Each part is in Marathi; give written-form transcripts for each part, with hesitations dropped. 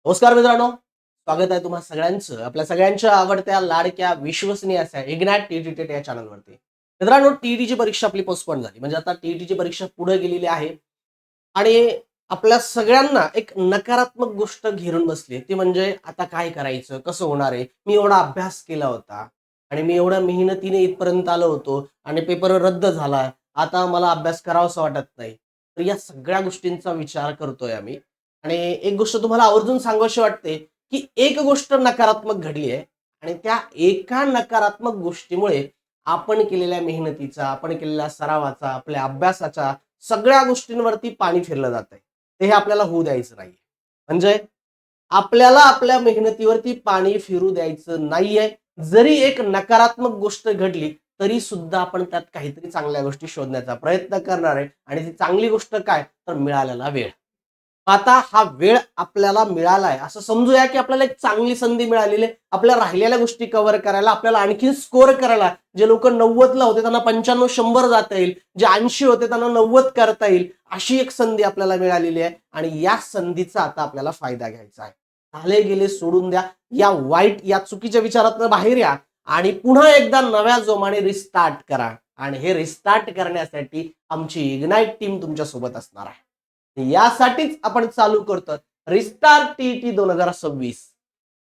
नमस्कार मित्रांनो, स्वागत आहे तुम्हा सगळ्यांचं आपल्या सगळ्यांच्या आवडत्या लाडक्या विश्वसनीय अशा इग्नाइट टीईटी या चॅनलवरती. मित्रांनो, टीईटीची परीक्षा आपली पोस्टपोन झाली, म्हणजे आता टीईटीची परीक्षा पुढे गेलेली आहे आणि आपल्या सगळ्यांना एक नकारात्मक गोष्ट घेरून बसली, ती म्हणजे आता काय करायचं, कसं होणार आहे. मी एवढा अभ्यास केला होता आणि मी एवढ्या मेहनतीने इथपर्यंत आलो होतो आणि पेपर रद्द झाला. आता मला अभ्यास करावासा वाटत नाही. तर या सगळ्या गोष्टींचा विचार करतोय आम्ही. आणि एक गोष्ट तुम्हाला आवर्जून सांगावीशी वाटते, की एक गोष्ट नकारात्मक घडली आहे आणि त्या एका नकारात्मक गोष्टीमुळे आपण केलेल्या मेहनतीचा, आपण केलेल्या सरावाचा, आपल्या अभ्यासाच्या सगळ्या गोष्टींवरती पाणी फिरलं जातंय. ते हे आपल्याला होऊ द्यायचं नाहीये. म्हणजे आपल्याला आपल्या मेहनतीवरती पाणी फिरू द्यायचं नाहीये. जरी एक नकारात्मक गोष्ट घडली, तरी सुद्धा आपण त्यात काहीतरी चांगल्या गोष्टी शोधण्याचा प्रयत्न करणार आहे आणि ती चांगली गोष्ट काय? तर मिळालेला वेळ. आता हा वेळ आपल्याला मिळालाय असं समजूया, की आपल्याला एक चांगली संधी मिळालेली आहे. आपल्या राहिलेल्या गोष्टी कव्हर करायला, आपल्याला आणखीन स्कोर करायला. जे लोकं 90ला होते त्यांना 95-100 जाता येईल. जे 80 होते त्यांना 90 करता येईल. अशी एक संधी आपल्याला मिळालेली आहे आणि या संधीचा आता आपल्याला फायदा घ्यायचा आहे. झाले गेले सोडून द्या. या वाईट, या चुकीच्या विचारातनं बाहेर या आणि पुन्हा एकदा नव्या जोमाने रिस्टार्ट करा. आणि हे रिस्टार्ट करण्यासाठी आमची इग्नाइट टीम तुमच्या सोबत असणार आहे. यासाठीच आपण चालू करतो रिस्टार्ट टीईटी 2026.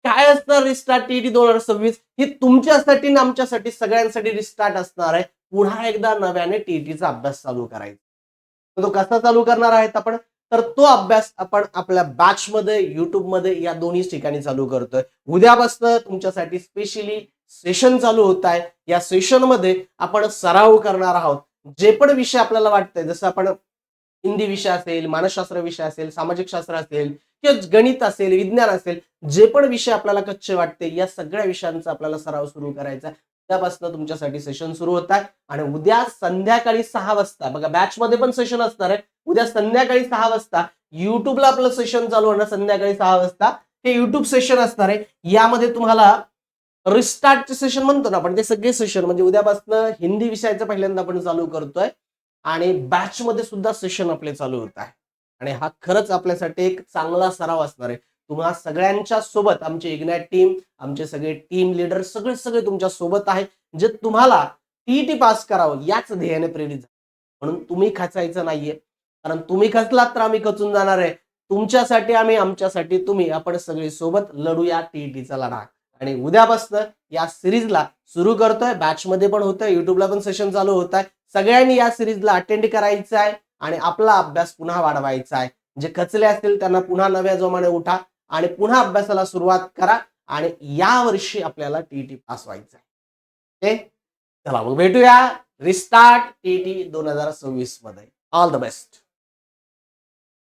काय असतं रिस्टार्ट टीईटी 2026? ही तुमच्यासाठी आणि आमच्यासाठी सगळ्यांसाठी रिस्टार्ट असणार आहे. पुन्हा एकदा नव्याने टीईटीचा अभ्यास चालू करायचा. तो कसा चालू करणार आहेत आपण? तर तो अभ्यास आपण आपल्या बॅचमध्ये, युट्यूबमध्ये या दोन्ही ठिकाणी चालू करतोय. उद्यापासून तुमच्यासाठी स्पेशली सेशन चालू होत आहे. या सेशनमध्ये आपण सराव करणार आहोत. जे पण विषय आपल्याला वाटतंय, जसं आपण हिंदी विषय असेल, मानसशास्त्र विषय असेल, सामाजिक शास्त्र असेल किंवा गणित असेल, विज्ञान असेल, जे पण विषय आपल्याला कच्चे वाटते, या सगळ्या विषयांचा आपल्याला सराव सुरू करायचा आहे. त्यापासून तुमच्यासाठी सेशन सुरू होत आहे आणि उद्या संध्याकाळी 6 वाजता बघा, बॅचमध्ये पण सेशन असणार आहे. उद्या संध्याकाळी 6 वाजता युट्यूबला आपलं सेशन चालू होणार. संध्याकाळी 6 वाजता हे युट्यूब सेशन असणार आहे. यामध्ये तुम्हाला रिस्टार्टचे सेशन म्हणतो ना आपण, ते सगळे सेशन म्हणजे उद्यापासून हिंदी विषयाचं पहिल्यांदा आपण चालू करतोय आणि बॅचमध्ये सुद्धा सेशन आपले चालू होत आहे आणि हा खरंच आपल्यासाठी एक चांगला सराव असणार आहे. तुम्हा सगळ्यांच्या सोबत आमची इग्नाइट टीम, आमचे सगळे टीम लीडर सगळे सगळे तुमच्या सोबत आहे, जे तुम्हाला टीईटी पास करावं याच ध्येयाने प्रेरित झाले. म्हणून तुम्ही खचायचं नाहीये, कारण तुम्ही खचलात तर आम्ही खचून जाणार आहे. तुमच्यासाठी आम्ही, आमच्यासाठी तुम्ही, आपण सगळे सोबत लढूया टीईटीचा लढा. आणि उद्यापासून या सिरीजला सुरू करतोय. बॅचमध्ये पण होतंय, युट्यूबला पण सेशन चालू होत आहे. सगळ्यांनी या सिरीजला अटेंड करायचं आहे आणि आपला अभ्यास पुन्हा वाढवायचा आहे. जे खचले असतील त्यांना पुन्हा नव्या जोमाने उठा आणि पुन्हा अभ्यासाला सुरुवात करा आणि या वर्षी आपल्याला टीईटी पास व्हायचं आहे. चला मग भेटूया रिस्टार्ट टीईटी 2026 मध्ये. All the best.